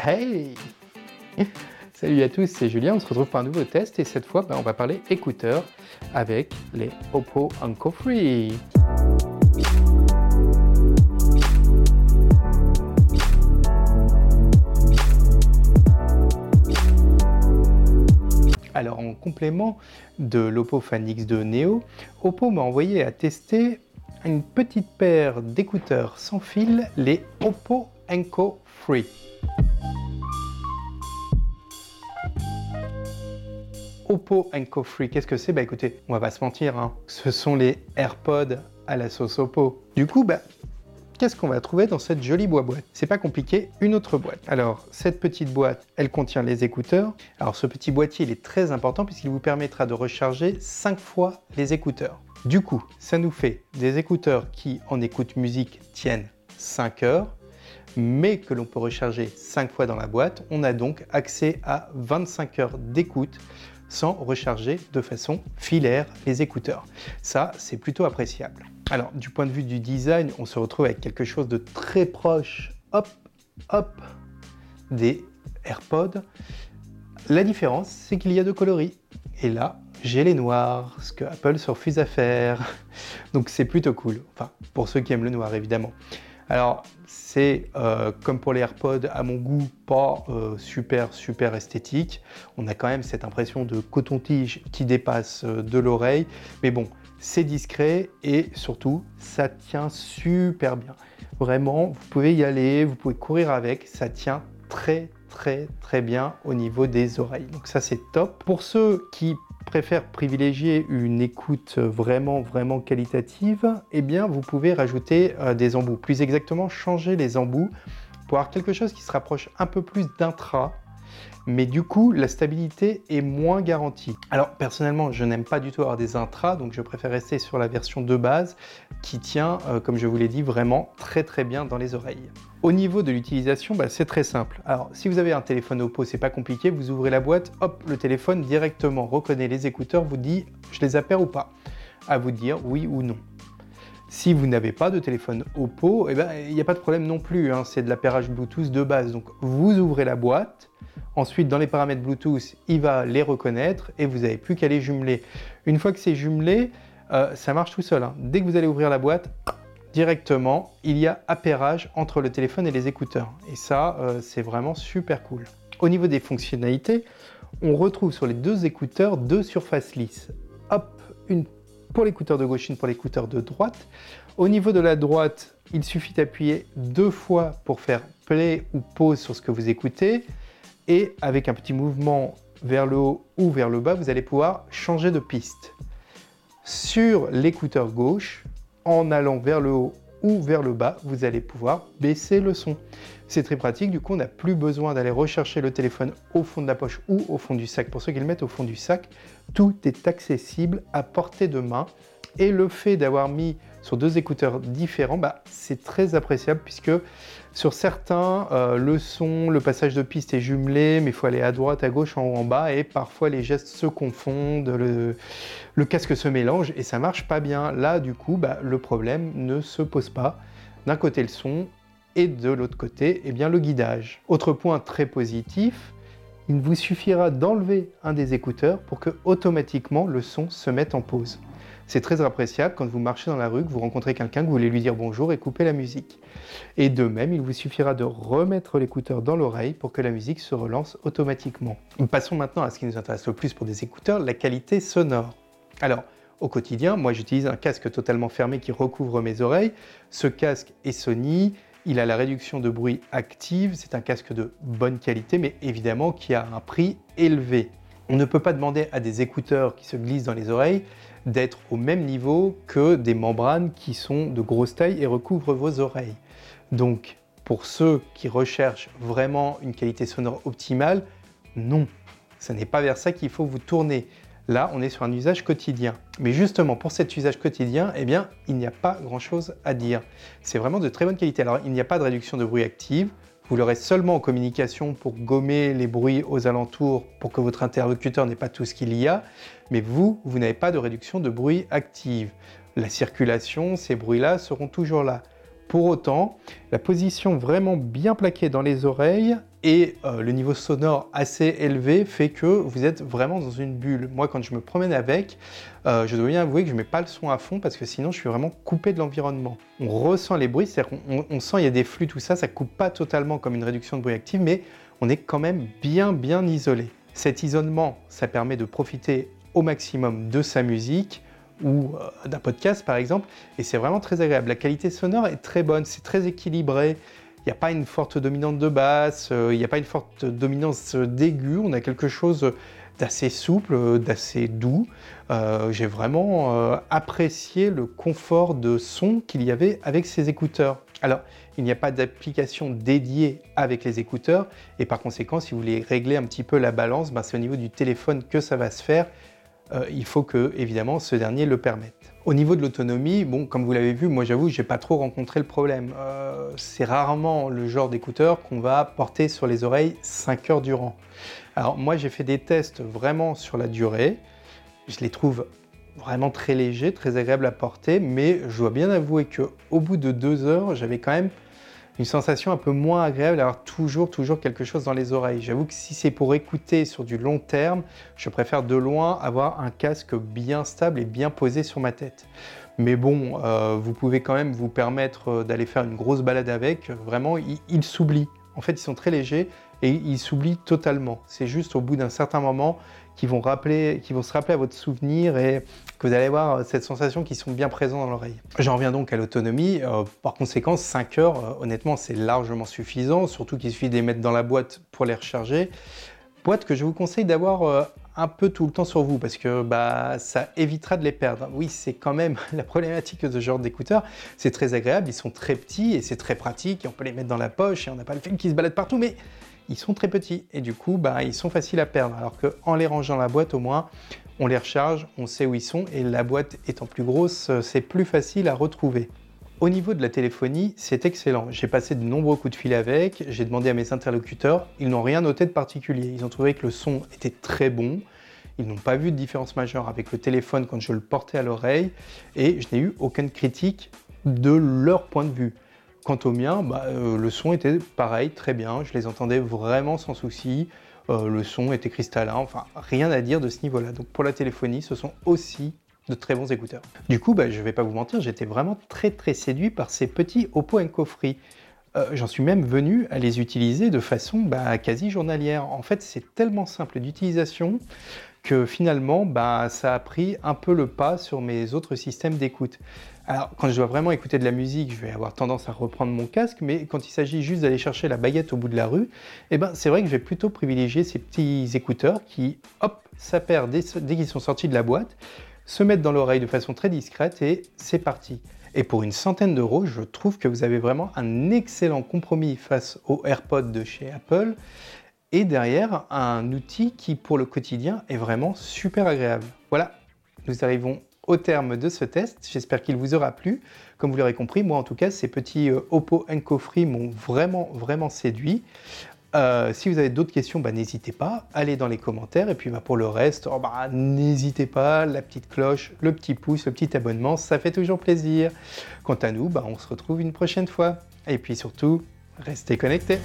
Hey! Salut à tous, c'est Julien, on se retrouve pour un nouveau test et cette fois on va parler écouteurs avec les Oppo Enco Free. Alors en complément de l'Oppo Fan X2 Neo, Oppo m'a envoyé à tester une petite paire d'écouteurs sans fil, les Oppo Enco Free. Oppo Enco Free, qu'est-ce que c'est? Bah écoutez, on va pas se mentir, hein, ce sont les AirPods à la sauce Oppo. Du coup, qu'est-ce qu'on va trouver dans cette jolie boîte? C'est pas compliqué, une autre boîte. Alors, cette petite boîte, elle contient les écouteurs. Alors, ce petit boîtier, il est très important puisqu'il vous permettra de recharger 5 fois les écouteurs. Du coup, ça nous fait des écouteurs qui, en écoute musique, tiennent 5 heures, mais que l'on peut recharger 5 fois dans la boîte. On a donc accès à 25 heures d'écoute sans recharger de façon filaire les écouteurs. Ça, c'est plutôt appréciable. Alors, du point de vue du design, on se retrouve avec quelque chose de très proche, des AirPods. La différence, c'est qu'il y a deux coloris. Et là, j'ai les noirs, ce que Apple se refuse à faire. Donc c'est plutôt cool. Enfin, pour ceux qui aiment le noir, évidemment. Alors, c'est comme pour les AirPods, à mon goût, pas super esthétique. On a quand même cette impression de coton-tige qui dépasse de l'oreille. Mais bon, c'est discret et surtout, ça tient super bien. Vraiment, vous pouvez y aller, vous pouvez courir avec, ça tient très bien au niveau des oreilles. Donc ça, c'est top. Pour ceux qui préfèrent privilégier une écoute vraiment qualitative, eh bien, vous pouvez rajouter des embouts. Plus exactement, changer les embouts pour avoir quelque chose qui se rapproche un peu plus d'intra. Mais du coup, la stabilité est moins garantie. Alors, personnellement, je n'aime pas du tout avoir des intras, donc je préfère rester sur la version de base qui tient, comme je vous l'ai dit, vraiment très bien dans les oreilles. Au niveau de l'utilisation, c'est très simple. Alors, si vous avez un téléphone Oppo, c'est pas compliqué, vous ouvrez la boîte, hop, le téléphone directement reconnaît les écouteurs, vous dit « je les appaire ou pas ?» À vous de dire oui ou non. Si vous n'avez pas de téléphone Oppo, il n'y a pas de problème non plus, hein, c'est de l'appairage Bluetooth de base. Donc, vous ouvrez la boîte. Ensuite, dans les paramètres Bluetooth, il va les reconnaître et vous n'avez plus qu'à les jumeler. Une fois que c'est jumelé, ça marche tout seul. Hein. Dès que vous allez ouvrir la boîte, directement, il y a appairage entre le téléphone et les écouteurs. Et ça, c'est vraiment super cool. Au niveau des fonctionnalités, on retrouve sur les deux écouteurs deux surfaces lisses. Hop, une pour l'écouteur de gauche, une pour l'écouteur de droite. Au niveau de la droite, il suffit d'appuyer 2 fois pour faire play ou pause sur ce que vous écoutez. Et avec un petit mouvement vers le haut ou vers le bas, vous allez pouvoir changer de piste. Sur l'écouteur gauche, en allant vers le haut ou vers le bas, vous allez pouvoir baisser le son. C'est très pratique, du coup on n'a plus besoin d'aller rechercher le téléphone au fond de la poche ou au fond du sac. Pour ceux qui le mettent au fond du sac, tout est accessible à portée de main. Et le fait d'avoir mis sur deux écouteurs différents, c'est très appréciable puisque sur certains, le son, le passage de piste est jumelé, mais il faut aller à droite, à gauche, en haut, en bas, et parfois les gestes se confondent, le casque se mélange et ça marche pas bien. Là, du coup, le problème ne se pose pas. D'un côté, le son, et de l'autre côté, le guidage. Autre point très positif, il vous suffira d'enlever un des écouteurs pour que automatiquement le son se mette en pause. C'est très appréciable quand vous marchez dans la rue, que vous rencontrez quelqu'un, que vous voulez lui dire bonjour et couper la musique. Et de même, il vous suffira de remettre l'écouteur dans l'oreille pour que la musique se relance automatiquement. Passons maintenant à ce qui nous intéresse le plus pour des écouteurs, la qualité sonore. Alors, au quotidien, moi j'utilise un casque totalement fermé qui recouvre mes oreilles. Ce casque est Sony, il a la réduction de bruit active, c'est un casque de bonne qualité, mais évidemment qui a un prix élevé. On ne peut pas demander à des écouteurs qui se glissent dans les oreilles d'être au même niveau que des membranes qui sont de grosse taille et recouvrent vos oreilles. Donc, pour ceux qui recherchent vraiment une qualité sonore optimale, non, ce n'est pas vers ça qu'il faut vous tourner. Là, on est sur un usage quotidien. Mais justement, pour cet usage quotidien, il n'y a pas grand-chose à dire. C'est vraiment de très bonne qualité. Alors, il n'y a pas de réduction de bruit active. Vous l'aurez seulement en communication pour gommer les bruits aux alentours pour que votre interlocuteur n'ait pas tout ce qu'il y a. Mais vous n'avez pas de réduction de bruit active. La circulation, ces bruits-là seront toujours là. Pour autant, la position vraiment bien plaquée dans les oreilles et le niveau sonore assez élevé fait que vous êtes vraiment dans une bulle. Moi, quand je me promène avec, je dois bien avouer que je ne mets pas le son à fond parce que sinon je suis vraiment coupé de l'environnement. On ressent les bruits, c'est-à-dire qu'on sent il y a des flux, tout ça, ça coupe pas totalement comme une réduction de bruit active, mais on est quand même bien isolé. Cet isolement, ça permet de profiter au maximum de sa musique ou d'un podcast par exemple, et c'est vraiment très agréable. La qualité sonore est très bonne, c'est très équilibré. Il n'y a pas une forte dominante de basse, il n'y a pas une forte dominance d'aigu, on a quelque chose d'assez souple, d'assez doux. J'ai vraiment apprécié le confort de son qu'il y avait avec ces écouteurs. Alors, il n'y a pas d'application dédiée avec les écouteurs, et par conséquent, si vous voulez régler un petit peu la balance, c'est au niveau du téléphone que ça va se faire. Il faut que, évidemment, ce dernier le permette. Au niveau de l'autonomie, bon, comme vous l'avez vu, moi j'avoue, j'ai pas trop rencontré le problème. C'est rarement le genre d'écouteur qu'on va porter sur les oreilles 5 heures durant. Alors moi j'ai fait des tests vraiment sur la durée, je les trouve vraiment très légers, très agréables à porter, mais je dois bien avouer qu'au bout de 2 heures, j'avais quand même une sensation un peu moins agréable d'avoir toujours quelque chose dans les oreilles. J'avoue que si c'est pour écouter sur du long terme, je préfère de loin avoir un casque bien stable et bien posé sur ma tête. Mais bon, vous pouvez quand même vous permettre d'aller faire une grosse balade avec. Vraiment, ils s'oublient. En fait, ils sont très légers et ils s'oublient totalement. C'est juste au bout d'un certain moment qu'ils vont se rappeler à votre souvenir et que vous allez avoir cette sensation qu'ils sont bien présents dans l'oreille. J'en reviens donc à l'autonomie. Par conséquent, 5 heures, honnêtement, c'est largement suffisant, surtout qu'il suffit de les mettre dans la boîte pour les recharger. Boîte que je vous conseille d'avoir un peu tout le temps sur vous parce que ça évitera de les perdre. Oui, c'est quand même la problématique de ce genre d'écouteurs. C'est très agréable, ils sont très petits et c'est très pratique. Et on peut les mettre dans la poche et on n'a pas le film qui se balade partout, mais ils sont très petits et du coup, ils sont faciles à perdre. Alors qu'en les rangeant dans la boîte, au moins, on les recharge, on sait où ils sont et la boîte étant plus grosse, c'est plus facile à retrouver. Au niveau de la téléphonie, c'est excellent. J'ai passé de nombreux coups de fil avec, j'ai demandé à mes interlocuteurs, ils n'ont rien noté de particulier. Ils ont trouvé que le son était très bon, ils n'ont pas vu de différence majeure avec le téléphone quand je le portais à l'oreille et je n'ai eu aucune critique de leur point de vue. Quant au mien, le son était pareil, très bien, je les entendais vraiment sans souci, le son était cristallin, enfin rien à dire de ce niveau-là. Donc pour la téléphonie, ce sont aussi de très bons écouteurs. Du coup, je vais pas vous mentir, j'étais vraiment très séduit par ces petits Oppo Enco-Free. J'en suis même venu à les utiliser de façon quasi journalière. En fait, c'est tellement simple d'utilisation que finalement, ça a pris un peu le pas sur mes autres systèmes d'écoute. Alors, quand je dois vraiment écouter de la musique, je vais avoir tendance à reprendre mon casque, mais quand il s'agit juste d'aller chercher la baguette au bout de la rue, c'est vrai que je vais plutôt privilégier ces petits écouteurs qui, hop, s'appairent dès qu'ils sont sortis de la boîte, se mettre dans l'oreille de façon très discrète et c'est parti. Et pour une centaine d'euros, je trouve que vous avez vraiment un excellent compromis face aux AirPods de chez Apple et derrière un outil qui pour le quotidien est vraiment super agréable. Voilà, nous arrivons au terme de ce test, j'espère qu'il vous aura plu. Comme vous l'aurez compris, moi en tout cas, ces petits Oppo Enco-Free m'ont vraiment séduit. Si vous avez d'autres questions, n'hésitez pas, allez dans les commentaires. Et puis pour le reste, n'hésitez pas, la petite cloche, le petit pouce, le petit abonnement, ça fait toujours plaisir. Quant à nous, on se retrouve une prochaine fois. Et puis surtout, restez connectés.